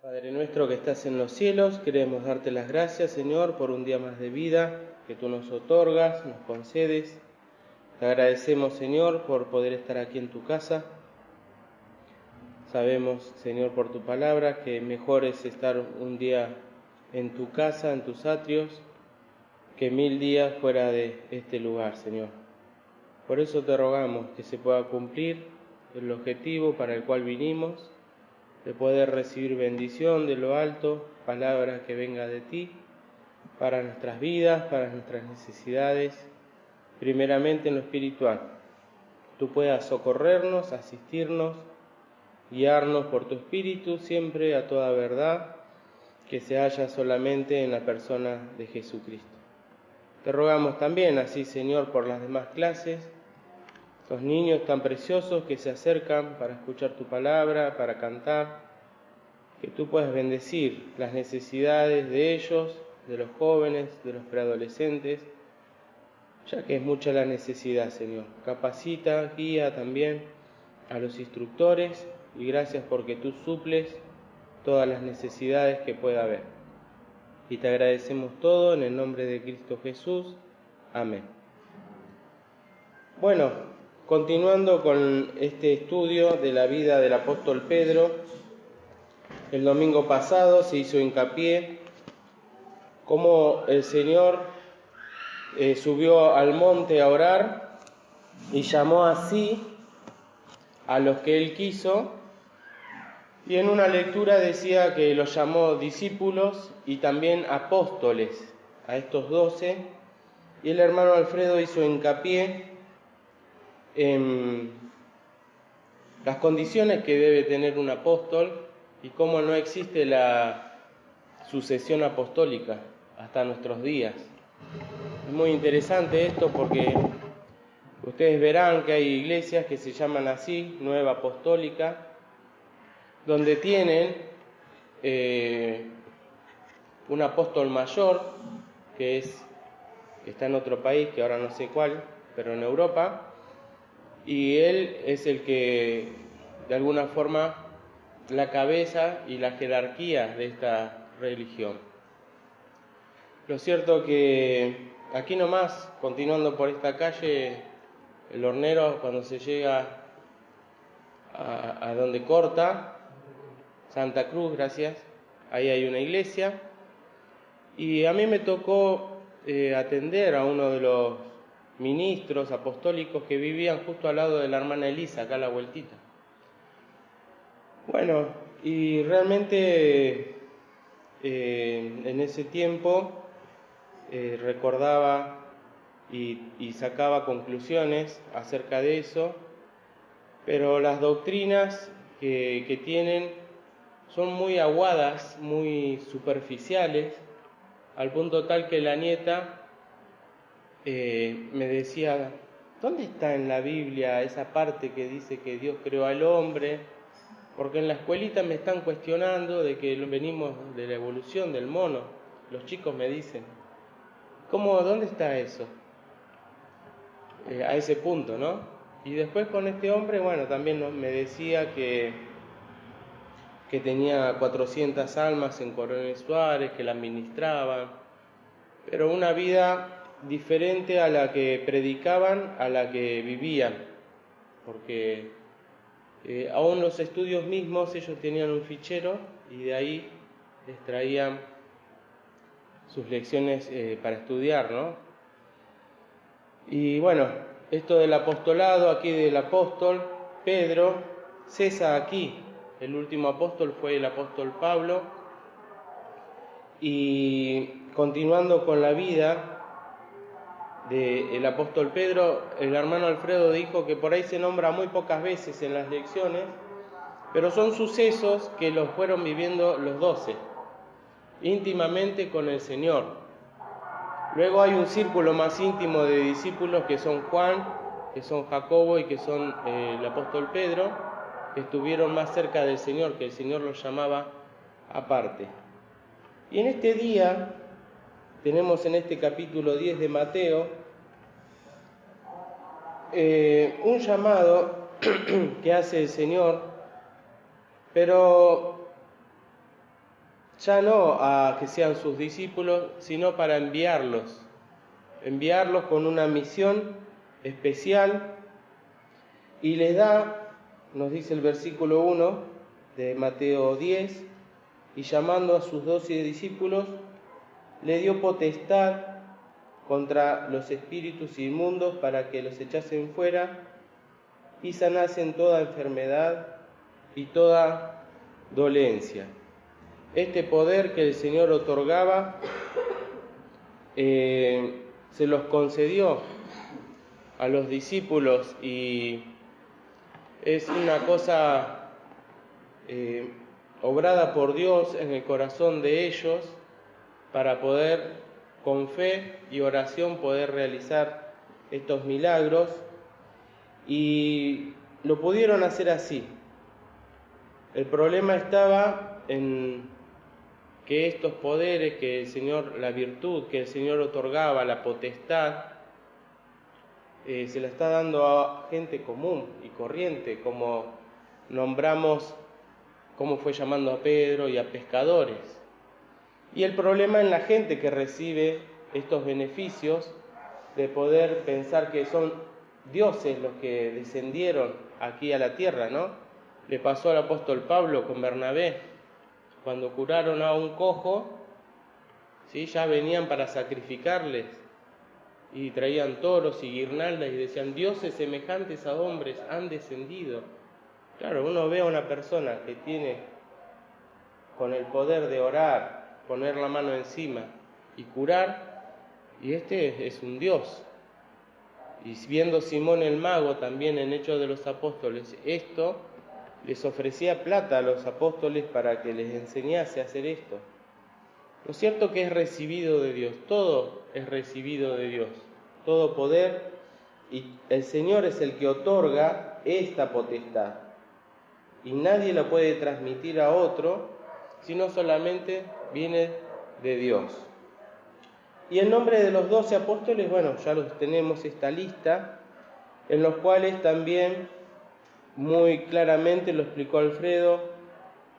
Padre nuestro que estás en los cielos, queremos darte las gracias, Señor, por un día más de vida que tú nos otorgas, nos concedes. Te agradecemos, Señor, por poder estar aquí en tu casa. Sabemos, Señor, por tu palabra, que mejor es estar un día en tu casa, en tus atrios, que 1000 días fuera de este lugar, Señor. Por eso te rogamos que se pueda cumplir el objetivo para el cual vinimos, de poder recibir bendición de lo alto, palabra que venga de ti, para nuestras vidas, para nuestras necesidades, primeramente en lo espiritual. Tú puedas socorrernos, asistirnos, guiarnos por tu Espíritu siempre a toda verdad, que se halla solamente en la persona de Jesucristo. Te rogamos también así, Señor, por las demás clases, los niños tan preciosos que se acercan para escuchar tu palabra, para cantar, que tú puedas bendecir las necesidades de ellos, de los jóvenes, de los preadolescentes, ya que es mucha la necesidad, Señor. Capacita, guía también a los instructores y gracias porque tú suples todas las necesidades que pueda haber. Y te agradecemos todo en el nombre de Cristo Jesús. Amén. Bueno, continuando con este estudio de la vida del apóstol Pedro, el domingo pasado se hizo hincapié cómo el Señor subió al monte a orar y llamó así a los que Él quiso, y en una lectura decía que los llamó discípulos y también apóstoles a estos 12, y el hermano Alfredo hizo hincapié en las condiciones que debe tener un apóstol y cómo no existe la sucesión apostólica hasta nuestros días. Es muy interesante esto porque ustedes verán que hay iglesias que se llaman así, Nueva Apostólica, donde tienen un apóstol mayor que está en otro país, que ahora no sé cuál, pero en Europa, y él es el que, de alguna forma, la cabeza y la jerarquía de esta religión. Lo cierto que aquí nomás, continuando por esta calle, el Hornero, cuando se llega a donde corta, Santa Cruz, gracias, ahí hay una iglesia, y a mí me tocó atender a uno de los ministros apostólicos que vivían justo al lado de la hermana Elisa, acá a la vueltita. Bueno, y realmente en ese tiempo recordaba y sacaba conclusiones acerca de eso, pero las doctrinas que tienen son muy aguadas, muy superficiales, al punto tal que la nieta me decía, ¿dónde está en la Biblia esa parte que dice que Dios creó al hombre? Porque en la escuelita me están cuestionando de que venimos de la evolución del mono. Los chicos me dicen, ¿dónde está eso? A ese punto, ¿no? Y después con este hombre, bueno, también me decía que tenía 400 almas en Coronel Suárez, que la administraban, pero una vida diferente a la que predicaban, a la que vivían, porque aún los estudios mismos ellos tenían un fichero y de ahí extraían sus lecciones para estudiar, ¿no? Y bueno, esto del apostolado, aquí del apóstol Pedro, cesa aquí. El último apóstol fue el apóstol Pablo, y continuando con la vida del apóstol Pedro, el hermano Alfredo dijo que por ahí se nombra muy pocas veces en las lecciones, pero son sucesos que los fueron viviendo los 12, íntimamente con el Señor. Luego hay un círculo más íntimo de discípulos que son Juan, que son Jacobo y que son el apóstol Pedro, que estuvieron más cerca del Señor, que el Señor los llamaba aparte. Y en este día tenemos en este capítulo 10 de Mateo un llamado que hace el Señor, pero ya no a que sean sus discípulos, sino para enviarlos con una misión especial, y les da, nos dice el versículo 1 de Mateo 10, y llamando a sus 12 discípulos, le dio potestad contra los espíritus inmundos para que los echasen fuera y sanasen toda enfermedad y toda dolencia. Este poder que el Señor otorgaba se los concedió a los discípulos, y es una cosa obrada por Dios en el corazón de ellos para poder, con fe y oración, poder realizar estos milagros, y lo pudieron hacer así. El problema estaba en que estos poderes que el Señor, la virtud que el Señor otorgaba, la potestad, se la está dando a gente común y corriente, como nombramos, como fue llamando a Pedro y a pescadores. Y el problema en la gente que recibe estos beneficios de poder pensar que son dioses los que descendieron aquí a la tierra, ¿no? Le pasó al apóstol Pablo con Bernabé, cuando curaron a un cojo, ¿sí? Ya venían para sacrificarles y traían toros y guirnaldas y decían: dioses semejantes a hombres han descendido. Claro, uno ve a una persona que tiene con el poder de orar, poner la mano encima y curar, y este es un dios. Y viendo Simón el mago también en Hechos de los Apóstoles esto, les ofrecía plata a los apóstoles para que les enseñase a hacer esto. Lo cierto que es recibido de Dios, todo es recibido de Dios, todo poder, y el Señor es el que otorga esta potestad, y nadie la puede transmitir a otro, sino solamente viene de Dios. Y el nombre de los 12 apóstoles, bueno, ya los tenemos, esta lista, en los cuales también muy claramente lo explicó Alfredo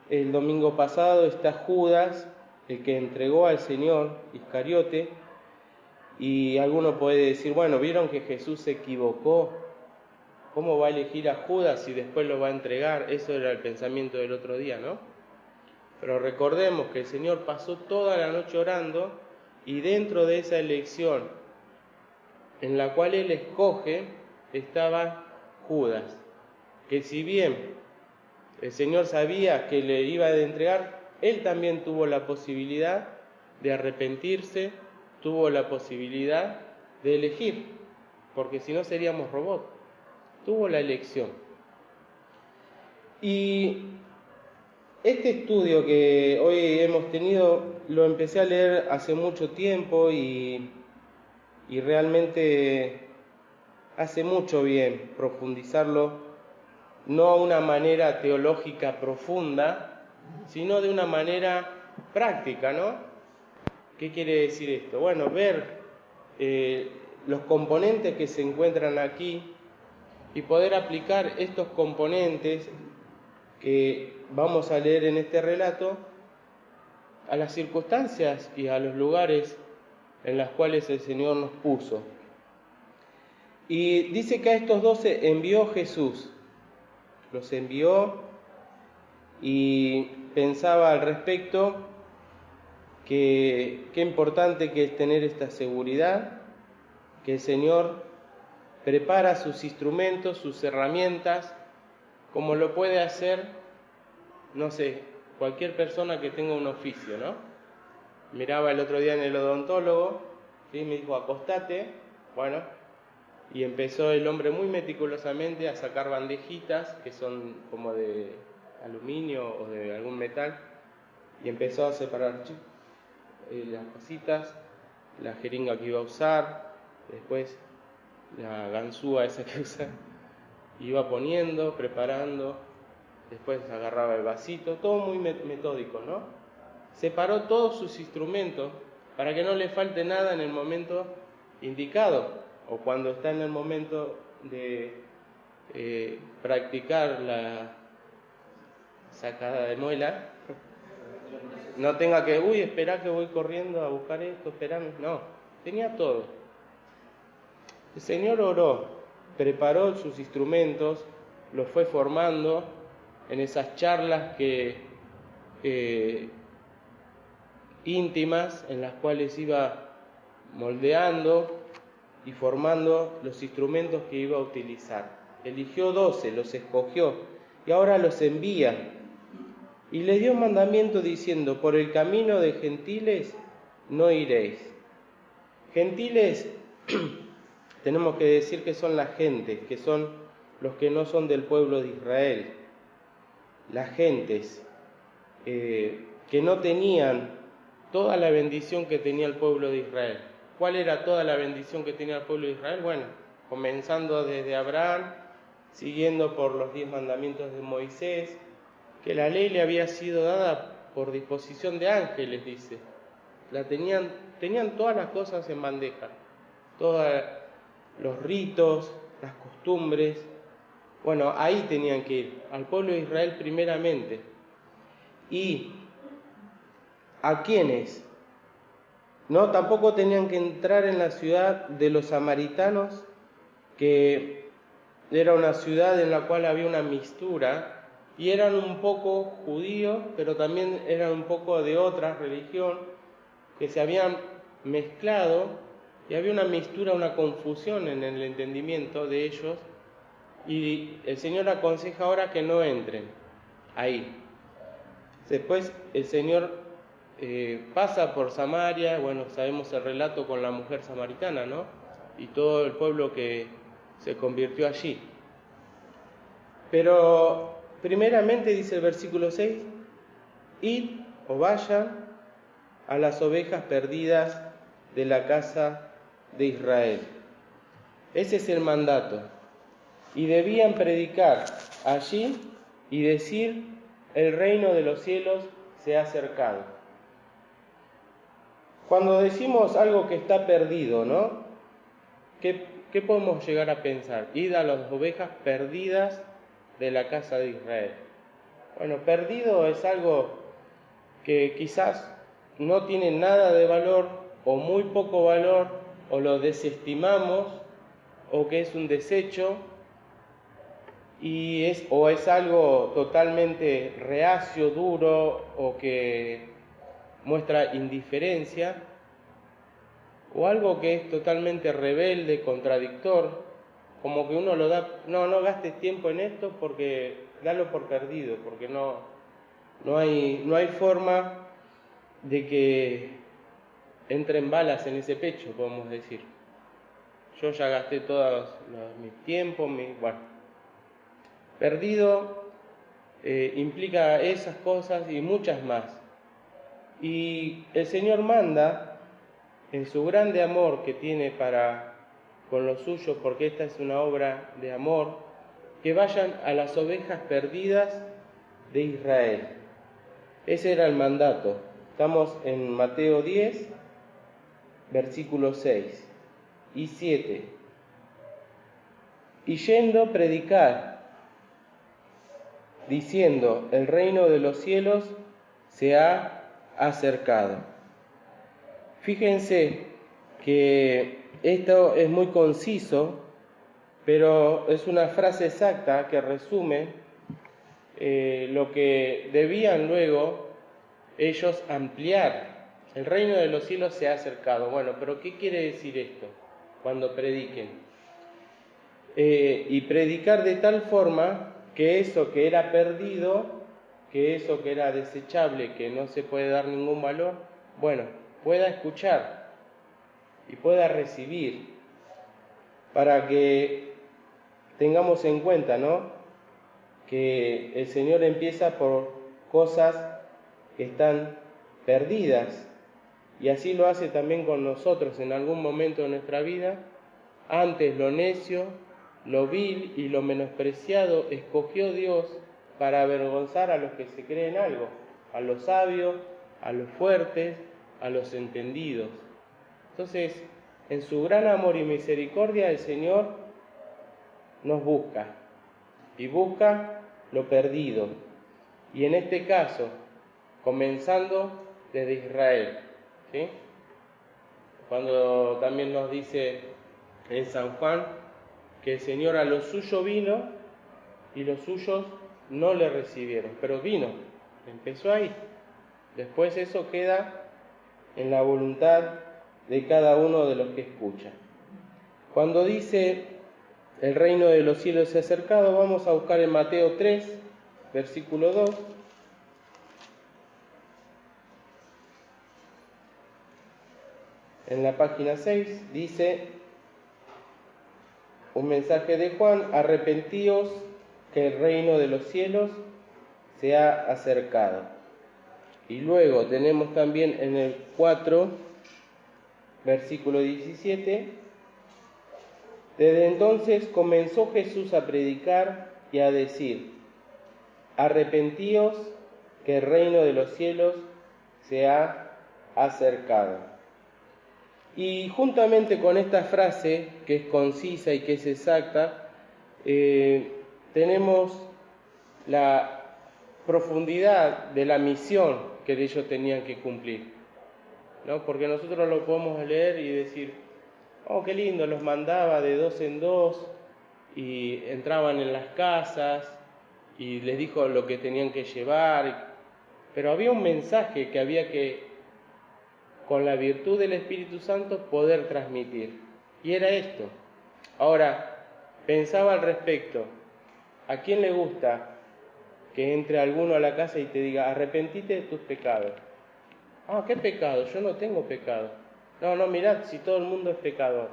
el domingo pasado. Está Judas, el que entregó al Señor, Iscariote, y alguno puede decir: bueno, ¿vieron que Jesús se equivocó? ¿Cómo va a elegir a Judas y después lo va a entregar? Eso era el pensamiento del otro día, ¿no? Pero recordemos que el Señor pasó toda la noche orando, y dentro de esa elección en la cual Él escoge estaba Judas, que si bien el Señor sabía que le iba a entregar, Él también tuvo la posibilidad de arrepentirse, tuvo la posibilidad de elegir, porque si no seríamos robots. Tuvo la elección. Y este estudio que hoy hemos tenido lo empecé a leer hace mucho tiempo, y realmente hace mucho bien profundizarlo, no a una manera teológica profunda, sino de una manera práctica, ¿no? ¿Qué quiere decir esto? Bueno, ver los componentes que se encuentran aquí y poder aplicar estos componentes que vamos a leer en este relato a las circunstancias y a los lugares en los cuales el Señor nos puso. Y dice que a estos 12 envió Jesús, los envió, y pensaba al respecto que qué importante que es tener esta seguridad, que el Señor prepara sus instrumentos, sus herramientas, como lo puede hacer, no sé, cualquier persona que tenga un oficio, ¿no? Miraba el otro día en el odontólogo, ¿sí? Me dijo: acostate, bueno, y empezó el hombre muy meticulosamente a sacar bandejitas que son como de aluminio o de algún metal, y empezó a separar las cositas, la jeringa que iba a usar, después la ganzúa esa que usa, iba poniendo, preparando, después agarraba el vasito, todo muy metódico, ¿no? Separó todos sus instrumentos para que no le falte nada en el momento indicado, o cuando está en el momento de practicar la sacada de muela, no tenga que, esperá que voy corriendo a buscar esto, esperame. No, tenía todo. El Señor oró, preparó sus instrumentos, los fue formando en esas charlas íntimas en las cuales iba moldeando y formando los instrumentos que iba a utilizar. Eligió 12, los escogió y ahora los envía. Y le dio mandamiento diciendo: por el camino de gentiles no iréis. Gentiles, tenemos que decir que son las gentes, que son los que no son del pueblo de Israel. Las gentes que no tenían toda la bendición que tenía el pueblo de Israel. ¿Cuál era toda la bendición que tenía el pueblo de Israel? Bueno, comenzando desde Abraham, siguiendo por los 10 mandamientos de Moisés, que la ley le había sido dada por disposición de ángeles, dice. Tenían todas las cosas en bandeja, todos los ritos, las costumbres. Bueno, ahí tenían que ir, al pueblo de Israel primeramente. ¿Y a quiénes? No, tampoco tenían que entrar en la ciudad de los samaritanos, que era una ciudad en la cual había una mixtura, y eran un poco judíos, pero también eran un poco de otra religión, que se habían mezclado, y había una mixtura, una confusión en el entendimiento de ellos, y el Señor aconseja ahora que no entren ahí. Después el Señor pasa por Samaria, bueno, sabemos el relato con la mujer samaritana, ¿no? Y todo el pueblo que se convirtió allí. Pero primeramente dice el versículo 6, id o vayan a las ovejas perdidas de la casa de Israel. Ese es el mandato. Y debían predicar allí y decir: el reino de los cielos se ha acercado. Cuando decimos algo que está perdido, ¿no? ¿Qué podemos llegar a pensar? Id a las ovejas perdidas de la casa de Israel. Bueno, perdido es algo que quizás no tiene nada de valor o muy poco valor, o lo desestimamos, o que es un desecho, o es algo totalmente reacio, duro, o que muestra indiferencia, o algo que es totalmente rebelde, contradictor, como que uno lo da, no gastes tiempo en esto porque dalo por perdido, porque no hay forma de que entren balas en ese pecho, podemos decir. Yo ya gasté todos mis tiempos, bueno. Perdido implica esas cosas y muchas más. Y el Señor manda, en su grande amor que tiene para con los suyos, porque esta es una obra de amor, que vayan a las ovejas perdidas de Israel. Ese era el mandato. Estamos en Mateo 10, versículos 6 y 7. Y yendo, predicar, diciendo: el reino de los cielos se ha acercado. Fíjense que esto es muy conciso, pero es una frase exacta que resume lo que debían luego ellos ampliar. El reino de los cielos se ha acercado. Bueno, pero ¿qué quiere decir esto cuando prediquen? Y predicar de tal forma que eso que era perdido, que eso que era desechable, que no se puede dar ningún valor, bueno, pueda escuchar y pueda recibir, para que tengamos en cuenta, ¿no?, que el Señor empieza por cosas que están perdidas, y así lo hace también con nosotros en algún momento de nuestra vida. Antes lo necio, lo vil y lo menospreciado escogió Dios para avergonzar a los que se creen algo, a los sabios, a los fuertes, a los entendidos. Entonces, en su gran amor y misericordia, el Señor nos busca y busca lo perdido. Y en este caso, comenzando desde Israel, ¿sí? Cuando también nos dice en San Juan que el Señor a lo suyo vino y los suyos no le recibieron, pero vino, empezó ahí. Después eso queda en la voluntad de cada uno de los que escucha. Cuando dice el reino de los cielos se ha acercado, vamos a buscar en Mateo 3, versículo 2. En la página 6 dice un mensaje de Juan: arrepentíos que el reino de los cielos se ha acercado. Y luego tenemos también en el 4, versículo 17, desde entonces comenzó Jesús a predicar y a decir: arrepentíos que el reino de los cielos se ha acercado. Y juntamente con esta frase, que es concisa y que es exacta, tenemos la profundidad de la misión que ellos tenían que cumplir, ¿no? Porque nosotros lo podemos leer y decir: oh, qué lindo, los mandaba de dos en dos y entraban en las casas y les dijo lo que tenían que llevar, pero había un mensaje que había que, con la virtud del Espíritu Santo, poder transmitir, y era esto. Ahora, pensaba al respecto: ¿a quién le gusta que entre alguno a la casa y te diga: arrepentite de tus pecados? Ah, ¿qué pecado? Yo no tengo pecado. No, mirad, si todo el mundo es pecador.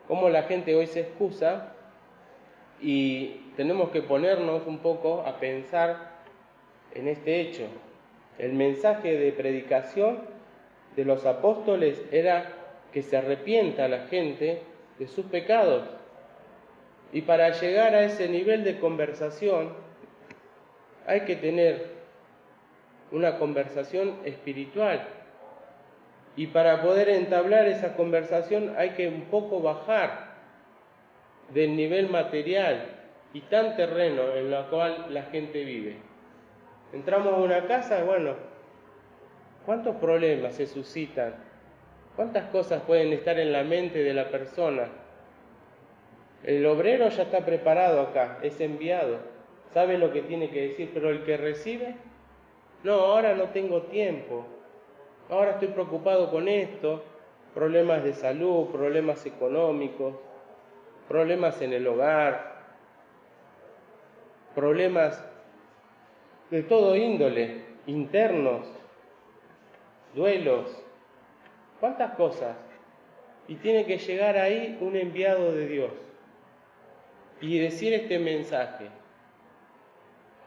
Cómo la gente hoy se excusa, y tenemos que ponernos un poco a pensar en este hecho. El mensaje de predicación de los apóstoles era que se arrepienta la gente de sus pecados. Y para llegar a ese nivel de conversación hay que tener una conversación espiritual. Y para poder entablar esa conversación hay que un poco bajar del nivel material y tan terreno en el cual la gente vive. Entramos a una casa, bueno, ¿cuántos problemas se suscitan? ¿Cuántas cosas pueden estar en la mente de la persona? El obrero ya está preparado acá, es enviado, sabe lo que tiene que decir, pero el que recibe, no, ahora no tengo tiempo, ahora estoy preocupado con esto, problemas de salud, problemas económicos, problemas en el hogar, problemas de todo índole, internos, duelos, cuántas cosas. Y tiene que llegar ahí un enviado de Dios y decir este mensaje.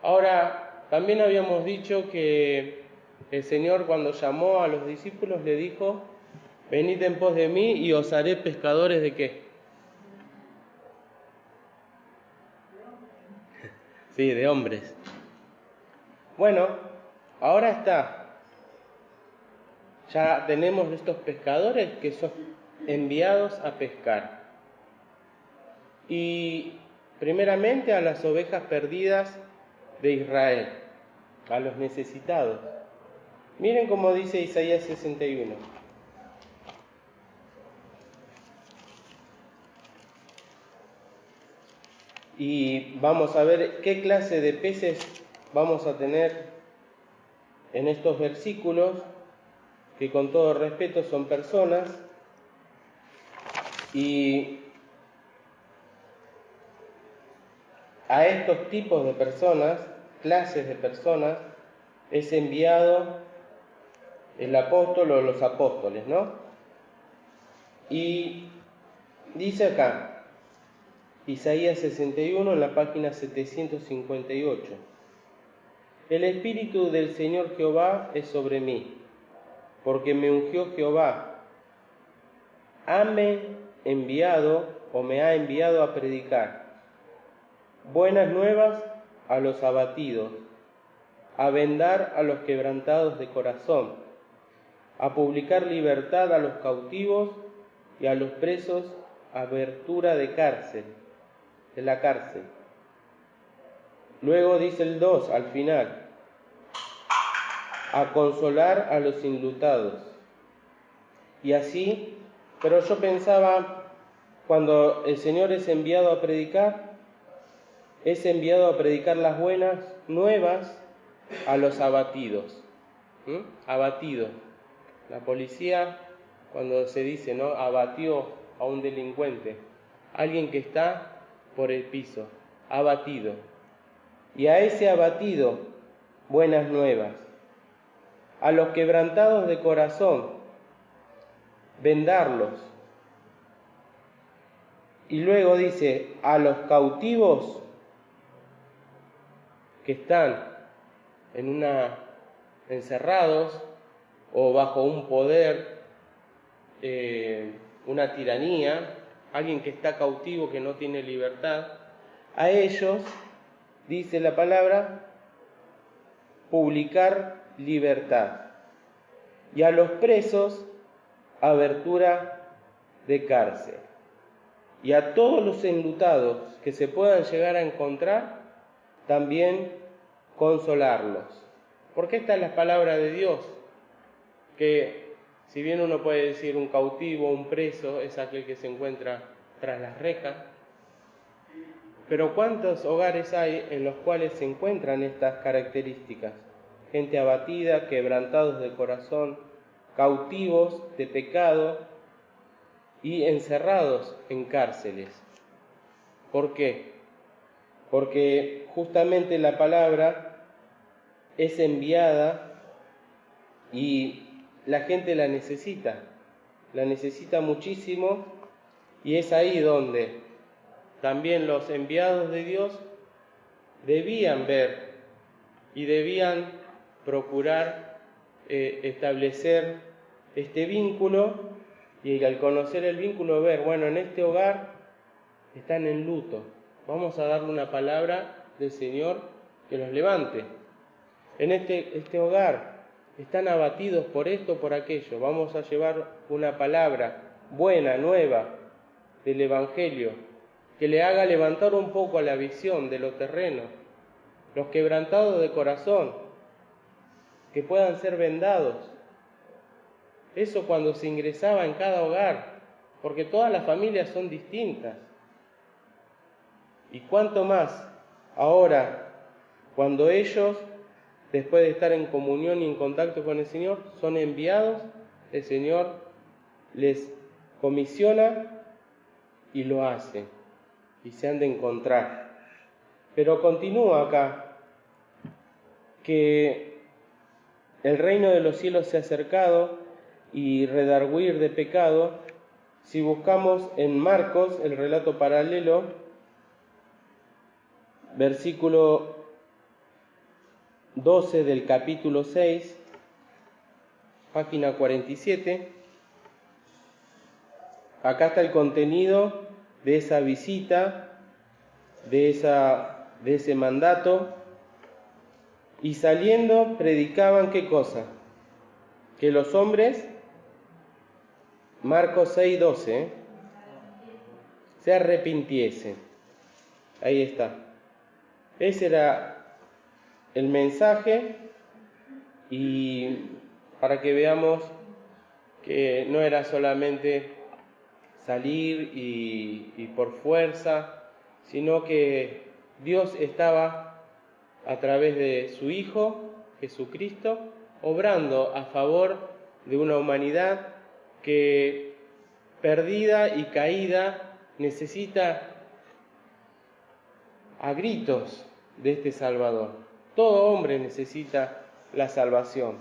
Ahora, también habíamos dicho que el Señor, cuando llamó a los discípulos, le dijo: venid en pos de mí y os haré pescadores ¿de qué? Sí, de hombres. Bueno, ahora está. Ya tenemos estos pescadores que son enviados a pescar. Y primeramente a las ovejas perdidas de Israel, a los necesitados. Miren cómo dice Isaías 61. Y vamos a ver qué clase de peces vamos a tener en estos versículos, que con todo respeto son personas, y a estos tipos de personas, clases de personas, es enviado el apóstol o los apóstoles, ¿no? Y dice acá, Isaías 61, en la página 758, el Espíritu del Señor Jehová es sobre mí, porque me ungió Jehová, me ha enviado a predicar buenas nuevas a los abatidos, a vendar a los quebrantados de corazón, a publicar libertad a los cautivos y a los presos abertura de la cárcel. Luego dice el 2 al final: a consolar a los enlutados. Y así, pero yo pensaba, cuando el Señor es enviado a predicar las buenas nuevas a los abatidos. Abatidos. La policía, cuando se dice, ¿no?, abatió a un delincuente, alguien que está por el piso, abatido. Y a ese abatido, buenas nuevas. A los quebrantados de corazón, vendarlos. Y luego dice, a los cautivos que están encerrados o bajo un poder, una tiranía, alguien que está cautivo, que no tiene libertad, a ellos, dice la palabra, publicar libertad. Y a los presos, abertura de cárcel. Y a todos los enlutados que se puedan llegar a encontrar, también consolarlos. Porque esta es la palabra de Dios, que si bien uno puede decir un cautivo, un preso, es aquel que se encuentra tras las rejas, pero ¿cuántos hogares hay en los cuales se encuentran estas características? Gente abatida, quebrantados de corazón, cautivos de pecado y encerrados en cárceles. ¿Por qué? Porque justamente la palabra es enviada y la gente la necesita muchísimo, y es ahí donde también los enviados de Dios debían ver y debían procurar establecer este vínculo, y al conocer el vínculo ver, bueno, en este hogar están en luto, vamos a darle una palabra del Señor que los levante. En este hogar están abatidos por esto, por aquello, vamos a llevar una palabra buena, nueva del Evangelio, que le haga levantar un poco a la visión de lo terreno, los quebrantados de corazón, que puedan ser vendados. Eso cuando se ingresaba en cada hogar, porque todas las familias son distintas. Y cuánto más ahora, cuando ellos, después de estar en comunión y en contacto con el Señor, son enviados, el Señor les comisiona y lo hace, y se han de encontrar. Pero continúa acá, que el reino de los cielos se ha acercado y redarguir de pecado. Si buscamos en Marcos, el relato paralelo, versículo 12 del capítulo 6, página 47, acá está el contenido de esa visita, de ese mandato. Y saliendo predicaban, ¿qué cosa? Que los hombres, Marcos 6, 12, se arrepintiesen. Ahí está. Ese era el mensaje, y para que veamos que no era solamente salir y por fuerza, sino que Dios estaba a través de su Hijo, Jesucristo, obrando a favor de una humanidad que, perdida y caída, necesita a gritos de este Salvador. Todo hombre necesita la salvación.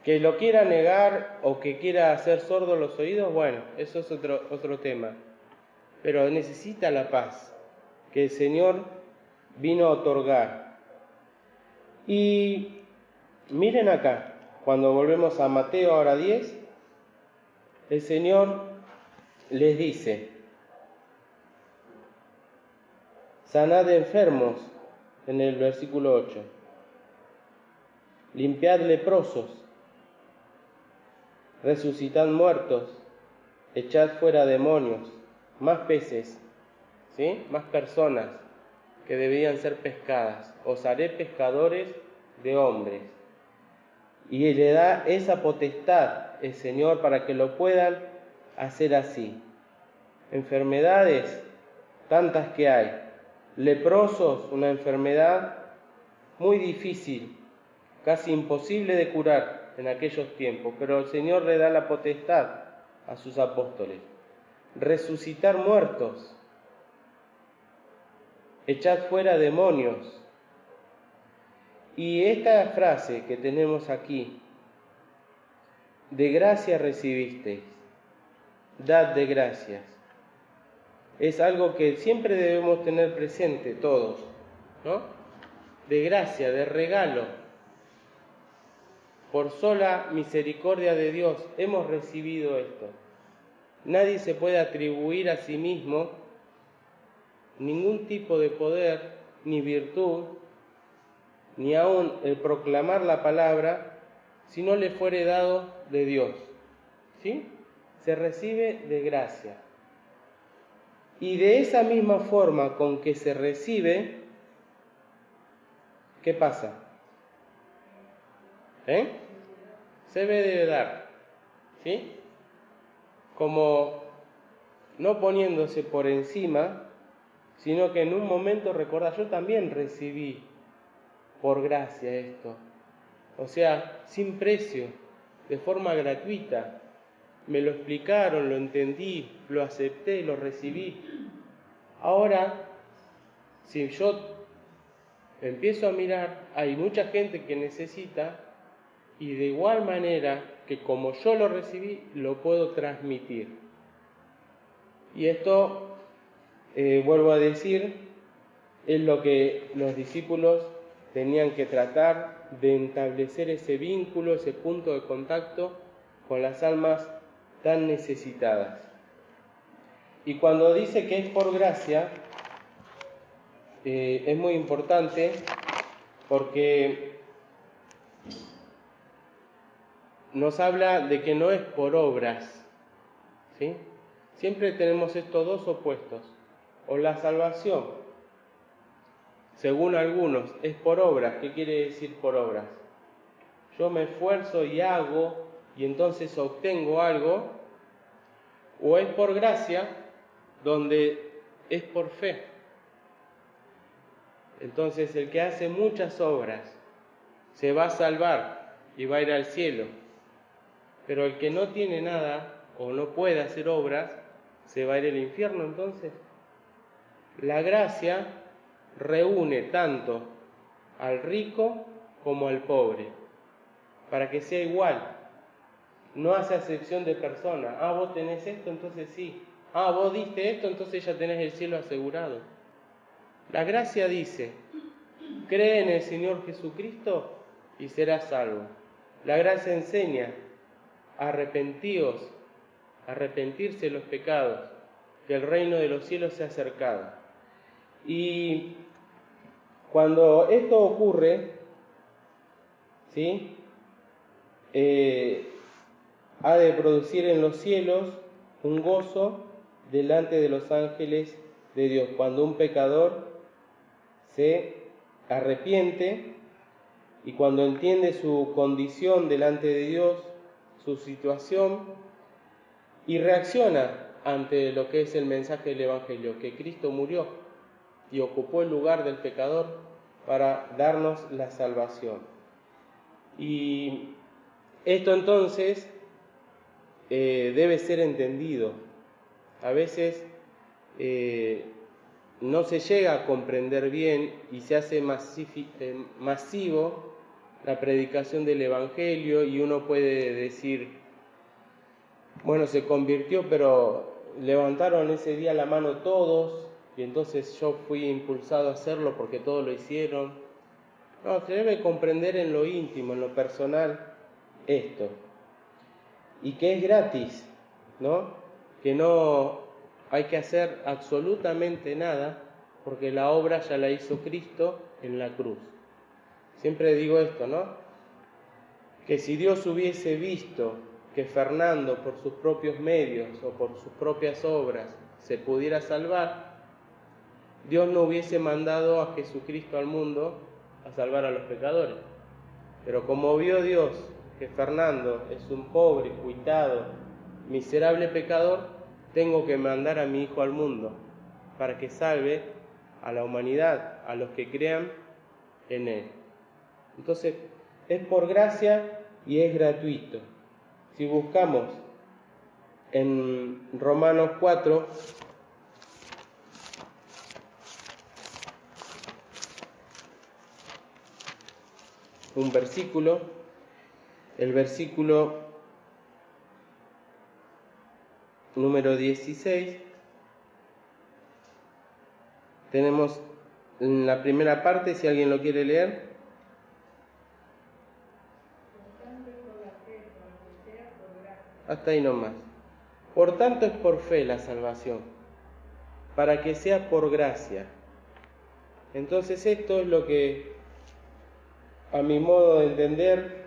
Que lo quiera negar o que quiera hacer sordos los oídos, bueno, eso es otro tema. Pero necesita la paz que el Señor vino a otorgar. Y miren acá, cuando volvemos a Mateo ahora 10, el Señor les dice: sanad enfermos, en el versículo 8, limpiad leprosos, resucitad muertos, echad fuera demonios, más peces, ¿sí?, más personas que debían ser pescadas. Os haré pescadores de hombres. Y le da esa potestad el Señor para que lo puedan hacer así. Enfermedades, tantas que hay. Leprosos, una enfermedad muy difícil, casi imposible de curar en aquellos tiempos, pero el Señor le da la potestad a sus apóstoles. Resucitar muertos, echad fuera demonios. Y esta frase que tenemos aquí, de gracia recibisteis, dad de gracias, es algo que siempre debemos tener presente todos, ¿no? De gracia, de regalo, por sola misericordia de Dios hemos recibido esto. Nadie se puede atribuir a sí mismo ningún tipo de poder ni virtud, ni aun el proclamar la palabra, si no le fuere dado de Dios. ¿Sí? Se recibe de gracia. Y de esa misma forma con que se recibe, ¿qué pasa? Se debe de dar, ¿sí? Como no poniéndose por encima, sino que en un momento recordar, yo también recibí por gracia esto, o sea, sin precio, de forma gratuita. Me lo explicaron, lo entendí, lo acepté, lo recibí. Ahora, si yo empiezo a mirar, hay mucha gente que necesita, y de igual manera que como yo lo recibí, lo puedo transmitir. Y esto, vuelvo a decir, es lo que los discípulos tenían que tratar de establecer ese vínculo, ese punto de contacto con las almas tan necesitadas. Y cuando dice que es por gracia, es muy importante porque nos habla de que no es por obras, ¿sí? Siempre tenemos estos dos opuestos. O la salvación, según algunos, es por obras. ¿Qué quiere decir por obras? Yo me esfuerzo y hago, y entonces obtengo algo. O es por gracia, donde es por fe. Entonces el que hace muchas obras se va a salvar y va a ir al cielo. Pero el que no tiene nada o no puede hacer obras, se va a ir al infierno. Entonces, la gracia reúne tanto al rico como al pobre, para que sea igual. No hace acepción de persona. Vos tenés esto, entonces sí. Vos diste esto, entonces ya tenés el cielo asegurado. La gracia dice, cree en el Señor Jesucristo y serás salvo. La gracia enseña, arrepentíos, arrepentirse de los pecados, que el reino de los cielos se ha acercado. Y cuando esto ocurre, ¿sí? Ha de producir en los cielos un gozo delante de los ángeles de Dios. Cuando un pecador se arrepiente y cuando entiende su condición delante de Dios, su situación, y reacciona ante lo que es el mensaje del Evangelio, que Cristo murió y ocupó el lugar del pecador para darnos la salvación. Y esto entonces debe ser entendido. A veces no se llega a comprender bien y se hace masivo la predicación del Evangelio, y uno puede decir, bueno, se convirtió, pero levantaron ese día la mano todos, y entonces yo fui impulsado a hacerlo porque todos lo hicieron. No, se debe comprender en lo íntimo, en lo personal, esto. Y que es gratis, ¿no? Que no hay que hacer absolutamente nada, porque la obra ya la hizo Cristo en la cruz. Siempre digo esto, ¿no? Que si Dios hubiese visto que Fernando, por sus propios medios o por sus propias obras, se pudiera salvar, Dios no hubiese mandado a Jesucristo al mundo a salvar a los pecadores. Pero como vio Dios que Fernando es un pobre, cuitado, miserable pecador, tengo que mandar a mi hijo al mundo para que salve a la humanidad, a los que crean en él. Entonces, es por gracia y es gratuito. Si buscamos en Romanos 4, un versículo, el versículo número 16, tenemos en la primera parte, si alguien lo quiere leer. Hasta ahí nomás. Por tanto es por fe la salvación, para que sea por gracia. Entonces esto es lo que, a mi modo de entender,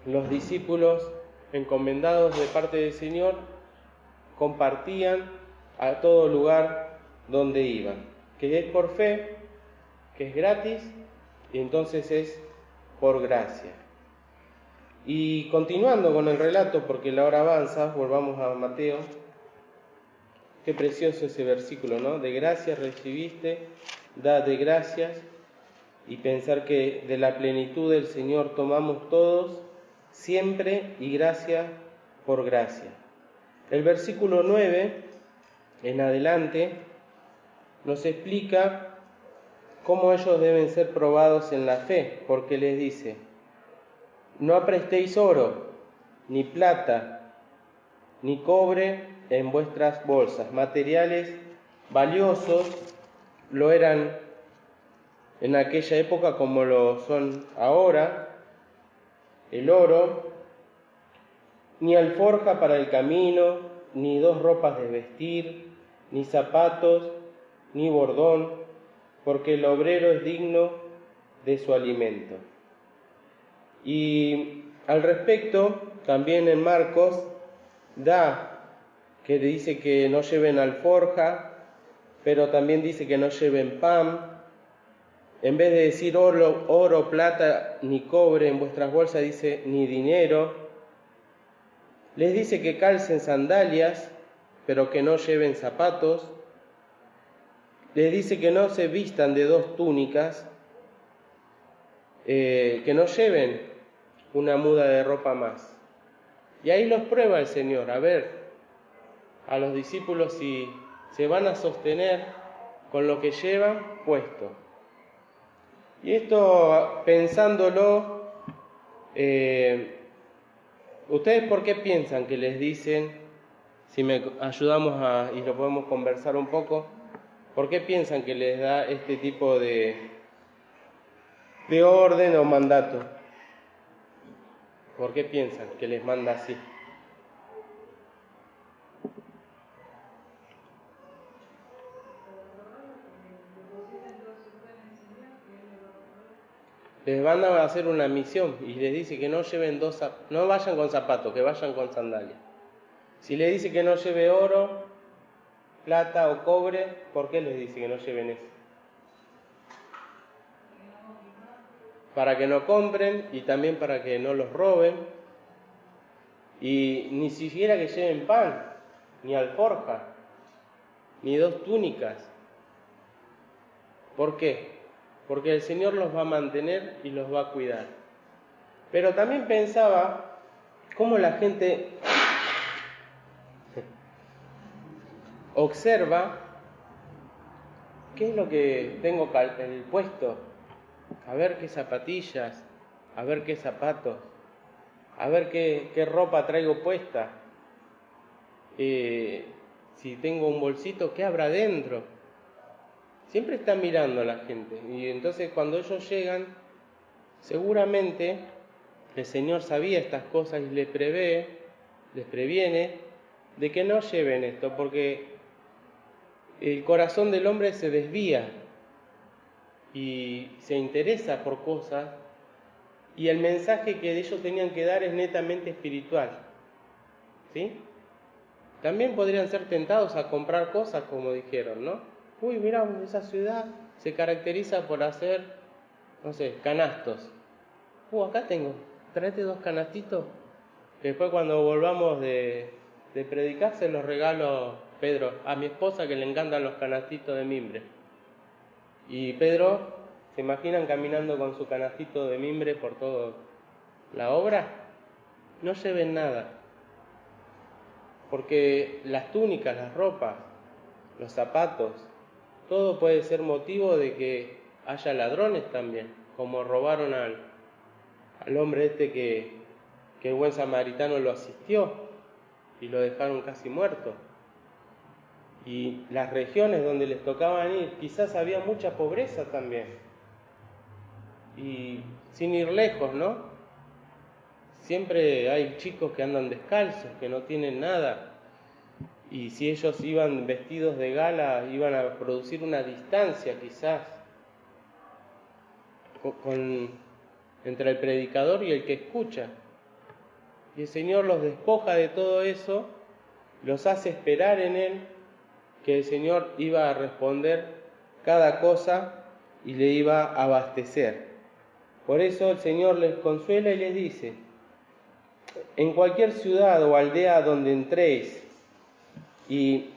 los discípulos encomendados de parte del Señor compartían a todo lugar donde iban, que es por fe, que es gratis, y entonces es por gracia. Y continuando con el relato, porque la hora avanza, volvamos a Mateo. Qué precioso ese versículo, ¿no? De gracia recibiste, da de gracias, y pensar que de la plenitud del Señor tomamos todos, siempre y gracia por gracia. El versículo 9 en adelante nos explica cómo ellos deben ser probados en la fe, porque les dice: no aprestéis oro, ni plata, ni cobre en vuestras bolsas. Materiales valiosos lo eran en aquella época como lo son ahora, el oro, ni alforja para el camino, ni 2 ropas de vestir, ni zapatos, ni bordón, porque el obrero es digno de su alimento. Y al respecto, también en Marcos que dice que no lleven alforja, pero también dice que no lleven pan. En vez de decir oro, plata, ni cobre en vuestras bolsas, dice ni dinero. Les dice que calcen sandalias, pero que no lleven zapatos. Les dice que no se vistan de 2 túnicas, que no lleven una muda de ropa más. Y ahí los prueba el Señor, a ver, a los discípulos si se van a sostener con lo que llevan puesto. Y esto, pensándolo, ¿ustedes por qué piensan que les dicen, si me ayudamos y lo podemos conversar un poco, por qué piensan que les da este tipo de orden o mandato? ¿Por qué piensan que les manda así? Les van a hacer una misión y les dice que no lleven no vayan con zapatos, que vayan con sandalias. Si les dice que no lleve oro, plata o cobre, ¿por qué les dice que no lleven eso? Para que no compren y también para que no los roben. Y ni siquiera que lleven pan, ni alforja, ni 2 túnicas. ¿Por qué? Porque el Señor los va a mantener y los va a cuidar. Pero también pensaba cómo la gente observa qué es lo que tengo en el puesto, a ver qué zapatillas, a ver qué zapatos, a ver qué ropa traigo puesta, si tengo un bolsito, ¿qué habrá dentro? Siempre está mirando a la gente, y entonces cuando ellos llegan, seguramente el Señor sabía estas cosas y les previene de que no lleven esto, porque el corazón del hombre se desvía y se interesa por cosas, y el mensaje que ellos tenían que dar es netamente espiritual, ¿sí? También podrían ser tentados a comprar cosas, como dijeron, ¿no? Uy, mirá, esa ciudad se caracteriza por hacer, no sé, canastos. Acá tengo tráete 2 canastitos, que después cuando volvamos de predicar se los regalo, Pedro, a mi esposa que le encantan los canastitos de mimbre. Y Pedro, ¿se imaginan caminando con su canastito de mimbre por toda la obra? No lleven nada, porque las túnicas, las ropas, los zapatos, todo puede ser motivo de que haya ladrones también, como robaron al hombre que el buen samaritano lo asistió y lo dejaron casi muerto. Y las regiones donde les tocaban ir, quizás había mucha pobreza también. Y sin ir lejos, ¿no? Siempre hay chicos que andan descalzos, que no tienen nada. Y si ellos iban vestidos de gala, iban a producir una distancia quizás entre el predicador y el que escucha. Y el Señor los despoja de todo eso, los hace esperar en Él, que el Señor iba a responder cada cosa y le iba a abastecer. Por eso el Señor les consuela y les dice: en cualquier ciudad o aldea donde entréis, y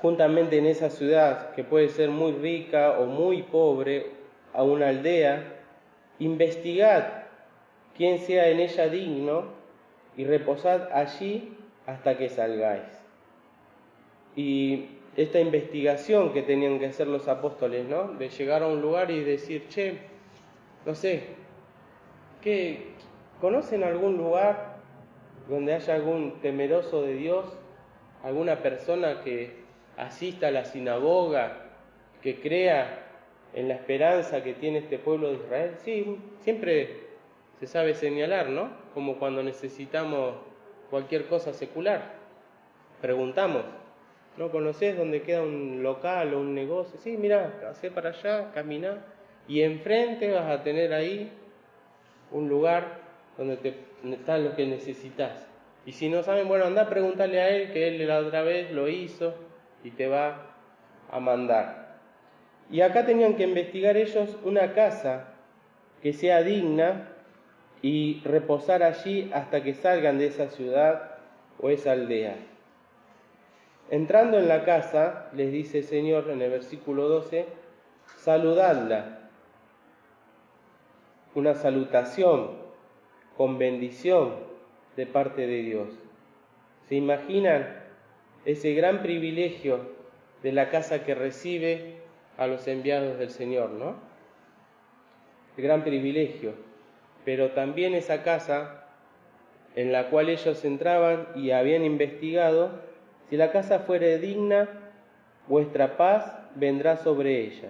juntamente en esa ciudad, que puede ser muy rica o muy pobre, a una aldea, investigad quién sea en ella digno y reposad allí hasta que salgáis. Y esta investigación que tenían que hacer los apóstoles, ¿no? De llegar a un lugar y decir: che, no sé, ¿conocen algún lugar donde haya algún temeroso de Dios? ¿Alguna persona que asista a la sinagoga, que crea en la esperanza que tiene este pueblo de Israel? Sí, siempre se sabe señalar, ¿no? Como cuando necesitamos cualquier cosa secular. Preguntamos: ¿no conocés dónde queda un local o un negocio? Sí, mirá, hacé para allá, caminá, y enfrente vas a tener ahí un lugar donde está lo que necesitas. Y si no saben, bueno, anda a preguntarle a él, que él la otra vez lo hizo y te va a mandar. Y acá tenían que investigar ellos una casa que sea digna y reposar allí hasta que salgan de esa ciudad o esa aldea. Entrando en la casa, les dice el Señor en el versículo 12, saludadla. Una salutación con bendición de parte de Dios. ¿Se imaginan ese gran privilegio de la casa que recibe a los enviados del Señor, ¿no? El gran privilegio. Pero también esa casa en la cual ellos entraban y habían investigado: si la casa fuere digna, vuestra paz vendrá sobre ella.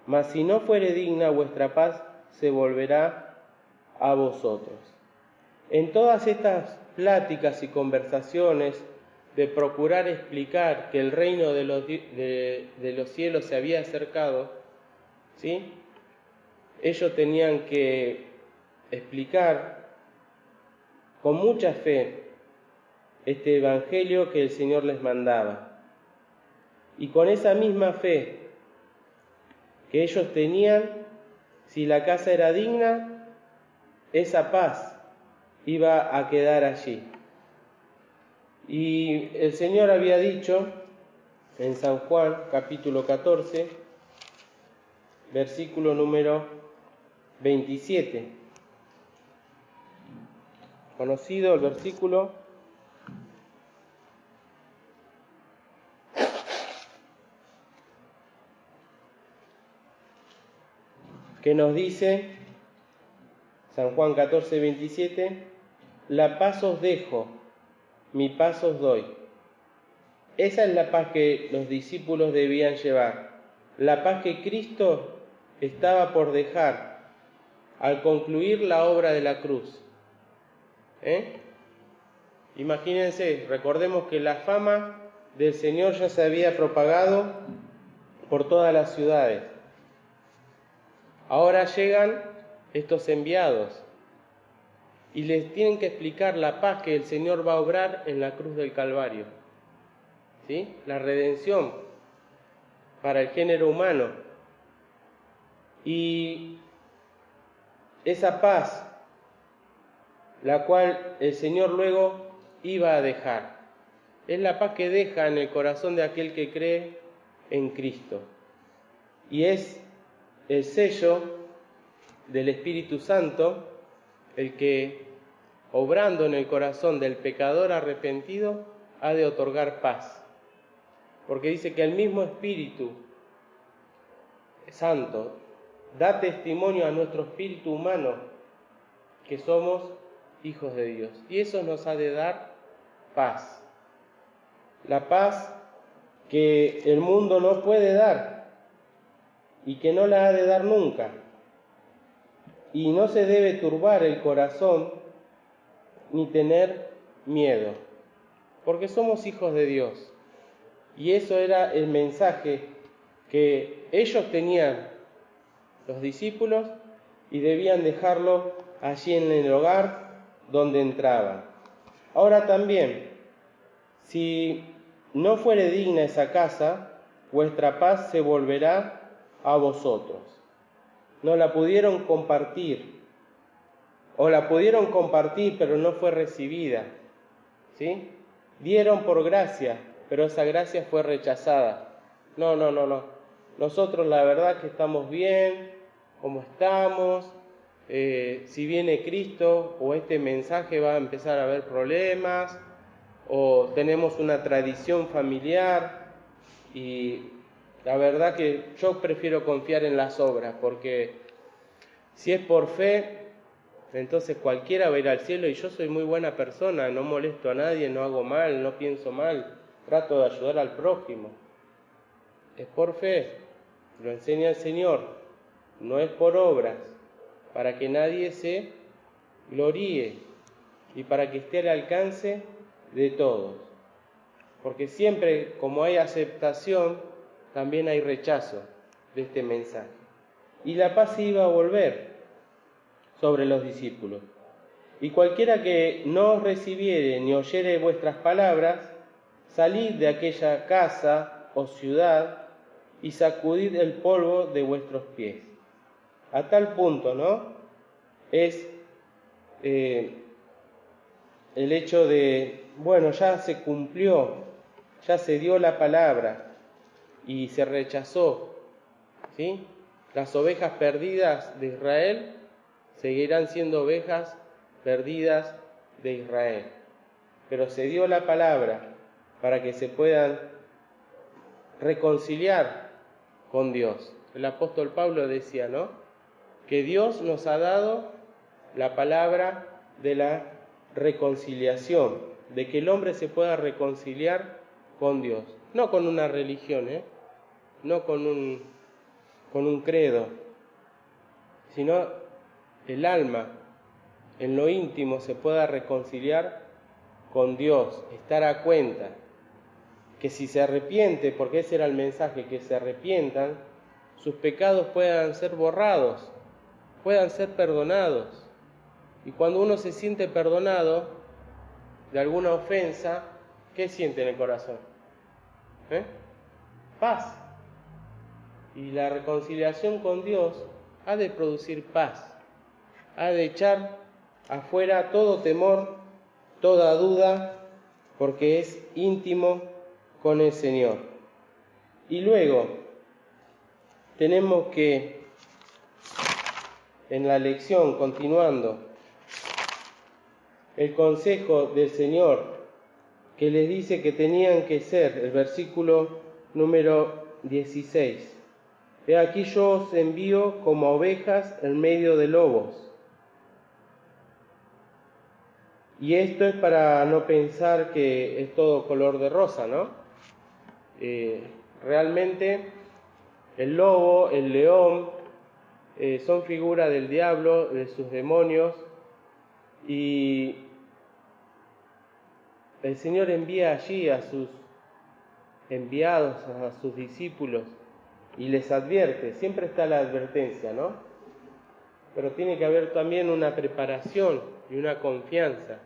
Mas si no fuere digna, vuestra paz se volverá a vosotros. En todas estas pláticas y conversaciones de procurar explicar que el reino de los cielos se había acercado, ¿sí? Ellos tenían que explicar con mucha fe este evangelio que el Señor les mandaba. Y con esa misma fe que ellos tenían, si la casa era digna, esa paz iba a quedar allí. Y el Señor había dicho en San Juan, capítulo 14, versículo número 27. Conocido el versículo. Que nos dice, San Juan 14, 27, la paz os dejo, mi paz os doy. Esa es la paz que los discípulos debían llevar, la paz que Cristo estaba por dejar al concluir la obra de la cruz. Imagínense, recordemos que la fama del Señor ya se había propagado por todas las ciudades. Ahora llegan estos enviados y les tienen que explicar la paz que el Señor va a obrar en la cruz del Calvario, ¿sí? La redención para el género humano. Y esa paz la cual el Señor luego iba a dejar. Es la paz que deja en el corazón de aquel que cree en Cristo. Y es el sello del Espíritu Santo el que, obrando en el corazón del pecador arrepentido, ha de otorgar paz. Porque dice que el mismo Espíritu Santo da testimonio a nuestro espíritu humano que somos hijos de Dios. Y eso nos ha de dar paz. La paz que el mundo no puede dar y que no la ha de dar nunca. Y no se debe turbar el corazón ni tener miedo, porque somos hijos de Dios. Y eso era el mensaje que ellos tenían, los discípulos, y debían dejarlo allí en el hogar donde entraban. Ahora también, si no fuere digna esa casa, vuestra paz se volverá a vosotros. No la pudieron compartir, o la pudieron compartir pero no fue recibida, ¿sí? Dieron por gracia, pero esa gracia fue rechazada. No. Nosotros la verdad que estamos bien, como estamos. Si viene Cristo o este mensaje va a empezar a haber problemas, o tenemos una tradición familiar, y la verdad que yo prefiero confiar en las obras, porque si es por fe, entonces cualquiera va a ir al cielo, y yo soy muy buena persona, no molesto a nadie, no hago mal, no pienso mal, trato de ayudar al prójimo. Es por fe, lo enseña el Señor, no es por obras, para que nadie se gloríe y para que esté al alcance de todos. Porque siempre, como hay aceptación, también hay rechazo de este mensaje. Y la paz iba a volver sobre los discípulos. Y cualquiera que no os recibiere ni oyere vuestras palabras, salid de aquella casa o ciudad y sacudid el polvo de vuestros pies. A tal punto, ¿no? Es el hecho de, bueno, ya se cumplió, ya se dio la palabra y se rechazó, ¿sí? Las ovejas perdidas de Israel seguirán siendo ovejas perdidas de Israel. Pero se dio la palabra para que se puedan reconciliar con Dios. El apóstol Pablo decía, ¿no?, que Dios nos ha dado la palabra de la reconciliación, de que el hombre se pueda reconciliar con Dios, no con una religión, no con un credo, sino el alma en lo íntimo se pueda reconciliar con Dios, estar a cuenta, que si se arrepiente, porque ese era el mensaje, que se arrepientan, sus pecados puedan ser borrados, puedan ser perdonados. Y cuando uno se siente perdonado de alguna ofensa, ¿qué siente en el corazón? Paz. Y la reconciliación con Dios ha de producir paz, ha de echar afuera todo temor, toda duda, porque es íntimo con el Señor. Y luego tenemos que, en la lección, continuando, el consejo del Señor que les dice que tenían que ser, el versículo número 16. He aquí yo os envío como ovejas en medio de lobos. Y esto es para no pensar que es todo color de rosa, ¿no? Realmente el lobo, el león, son figuras del diablo, de sus demonios, y el Señor envía allí a sus enviados, a sus discípulos, y les advierte. Siempre está la advertencia, ¿no? Pero tiene que haber también una preparación y una confianza.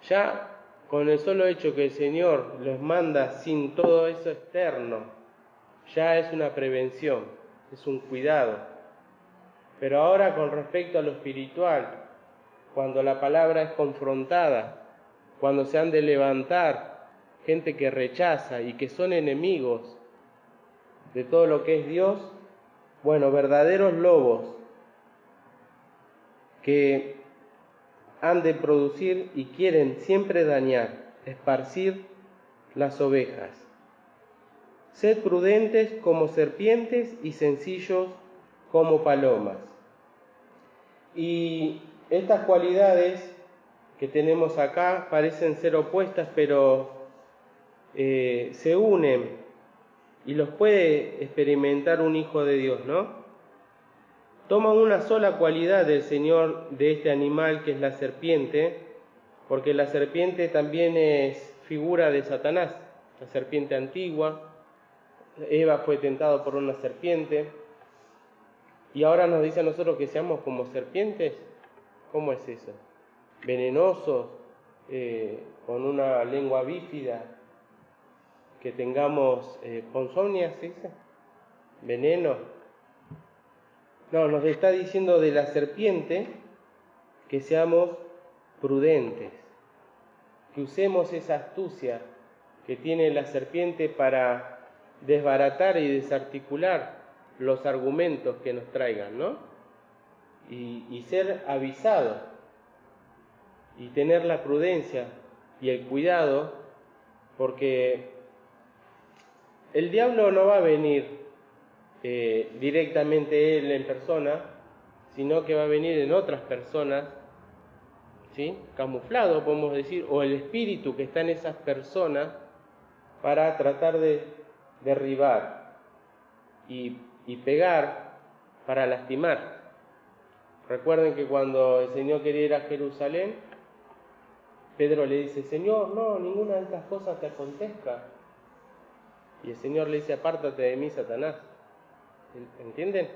Ya con el solo hecho que el Señor los manda sin todo eso externo, ya es una prevención, es un cuidado. Pero ahora con respecto a lo espiritual, cuando la palabra es confrontada, cuando se han de levantar gente que rechaza y que son enemigos de todo lo que es Dios, bueno, verdaderos lobos que han de producir y quieren siempre dañar, esparcir las ovejas. Sed prudentes como serpientes y sencillos como palomas. Y estas cualidades que tenemos acá parecen ser opuestas, pero se unen y los puede experimentar un hijo de Dios, ¿no? Toma una sola cualidad del Señor de este animal que es la serpiente, porque la serpiente también es figura de Satanás, la serpiente antigua. Eva fue tentada por una serpiente y ahora nos dice a nosotros que seamos como serpientes. ¿Cómo es eso? Venenosos, con una lengua bífida, que tengamos ponzoña, ¿se dice? Veneno. No, nos está diciendo de la serpiente que seamos prudentes, que usemos esa astucia que tiene la serpiente para desbaratar y desarticular los argumentos que nos traigan, ¿no? Y ser avisados y tener la prudencia y el cuidado, porque el diablo no va a venir directamente él en persona, sino que va a venir en otras personas, ¿sí? Camuflado, podemos decir, o el espíritu que está en esas personas para tratar de derribar y pegar para lastimar. Recuerden que cuando el Señor quería ir a Jerusalén, Pedro le dice: Señor, no, ninguna de estas cosas te acontezca. Y el Señor le dice: apártate de mí, Satanás. ¿Entienden?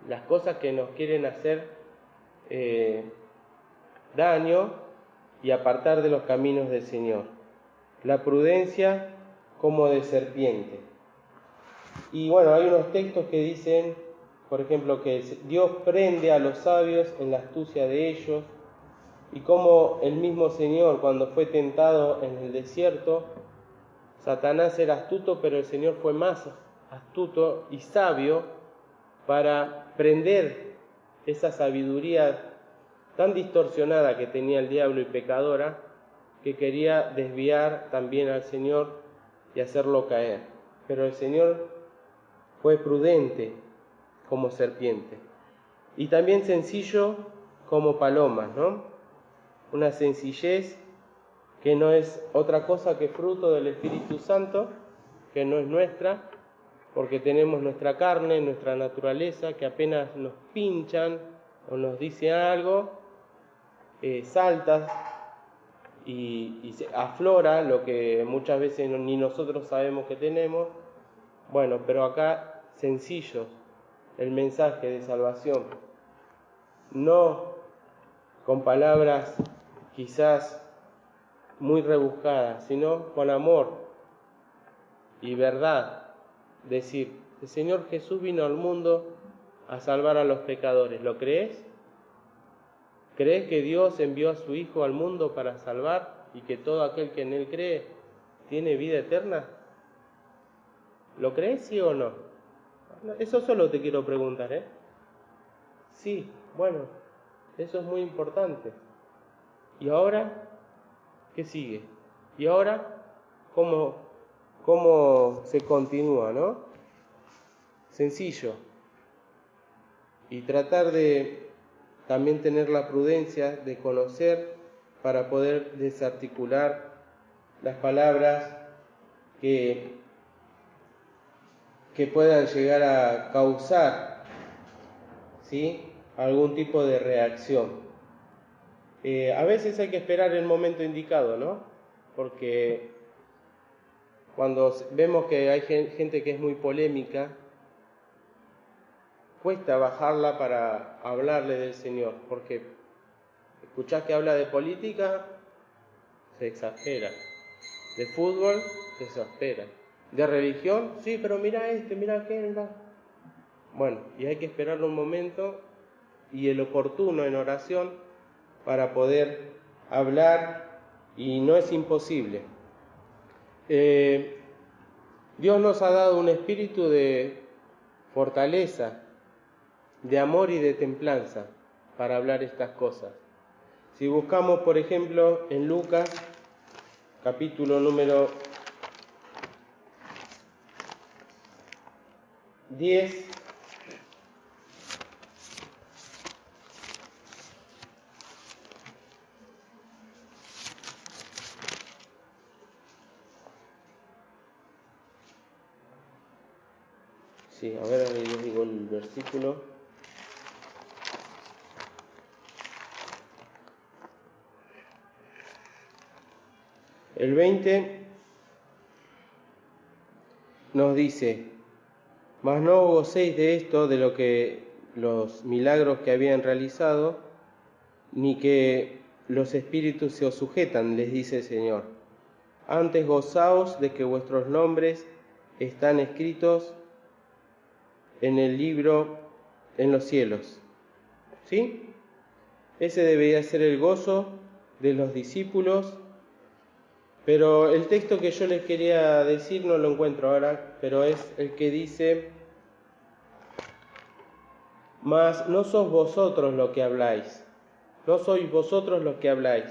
Las cosas que nos quieren hacer daño y apartar de los caminos del Señor. La prudencia como de serpiente. Y bueno, hay unos textos que dicen, por ejemplo, que Dios prende a los sabios en la astucia de ellos, y como el mismo Señor, cuando fue tentado en el desierto, Satanás era astuto, pero el Señor fue más astuto y sabio para prender esa sabiduría tan distorsionada que tenía el diablo y pecadora, que quería desviar también al Señor y hacerlo caer. Pero el Señor fue prudente como serpiente y también sencillo como palomas, ¿no? Una sencillez que no es otra cosa que fruto del Espíritu Santo, que no es nuestra, porque tenemos nuestra carne, nuestra naturaleza, que apenas nos pinchan o nos dice algo, salta y se aflora lo que muchas veces ni nosotros sabemos que tenemos. Bueno, pero acá sencillos, el mensaje de salvación, no con palabras quizás muy rebuscadas, sino con amor y verdad. Decir: el Señor Jesús vino al mundo a salvar a los pecadores. ¿Lo crees? ¿Crees que Dios envió a su Hijo al mundo para salvar y que todo aquel que en Él cree tiene vida eterna? ¿Lo crees, sí o no? Eso solo te quiero preguntar, ¿eh? Sí, bueno, eso es muy importante. ¿Y ahora qué sigue? ¿Y ahora cómo se continúa, no? Sencillo. Y tratar de también tener la prudencia de conocer para poder desarticular las palabras que puedan llegar a causar, ¿sí?, algún tipo de reacción. A veces hay que esperar el momento indicado, ¿no? Porque cuando vemos que hay gente que es muy polémica, cuesta bajarla para hablarle del Señor, porque escuchás que habla de política, se exaspera. De fútbol, se exaspera. De religión, sí, pero mira mira aquel. Bueno, y hay que esperar un momento y el oportuno en oración para poder hablar y no es imposible. Dios nos ha dado un espíritu de fortaleza, de amor y de templanza para hablar estas cosas. Si buscamos, por ejemplo, en Lucas, capítulo número 10, sí, a ver, ahí les digo el versículo. El 20 nos dice: mas no os gocéis de esto, de lo que los milagros que habían realizado, ni que los espíritus se os sujetan, les dice el Señor. Antes gozaos de que vuestros nombres están escritos en el libro en los cielos. ¿Sí? Ese debería ser el gozo de los discípulos. Pero el texto que yo les quería decir no lo encuentro ahora, pero es el que dice: mas no sois vosotros los que habláis, no sois vosotros los que habláis,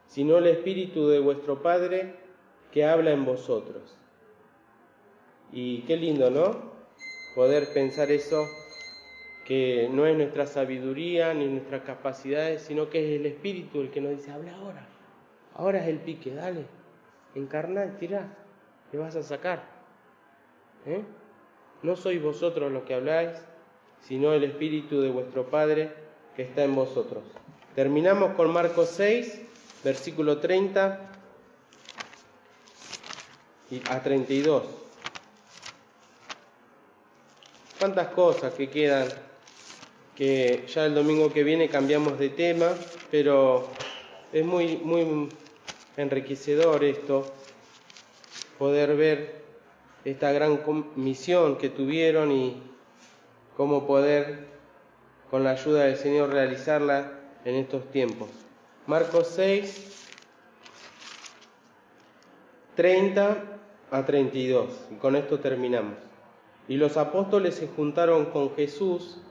sino el Espíritu de vuestro Padre que habla en vosotros. Y qué lindo, ¿no? Poder pensar eso, que no es nuestra sabiduría ni nuestras capacidades, sino que es el Espíritu el que nos dice: habla ahora, ahora es el pique, dale, encarná y tirá, te vas a sacar. No sois vosotros los que habláis, sino el Espíritu de vuestro Padre que está en vosotros. Terminamos con Marcos 6, versículo 30 a 32. Cuántas cosas que quedan, que ya el domingo que viene cambiamos de tema, pero es muy enriquecedor esto, poder ver esta gran misión que tuvieron y cómo poder, con la ayuda del Señor, realizarla en estos tiempos. Marcos 6, 30 a 32, y con esto terminamos. Y los apóstoles se juntaron con Jesús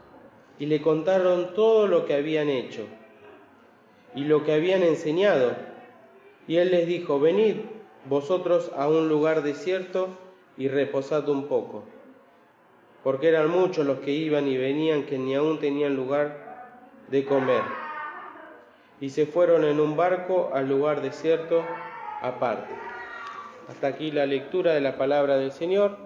y le contaron todo lo que habían hecho y lo que habían enseñado. Y él les dijo: venid vosotros a un lugar desierto y reposad un poco. Porque eran muchos los que iban y venían, que ni aún tenían lugar de comer. Y se fueron en un barco al lugar desierto aparte. Hasta aquí la lectura de la palabra del Señor.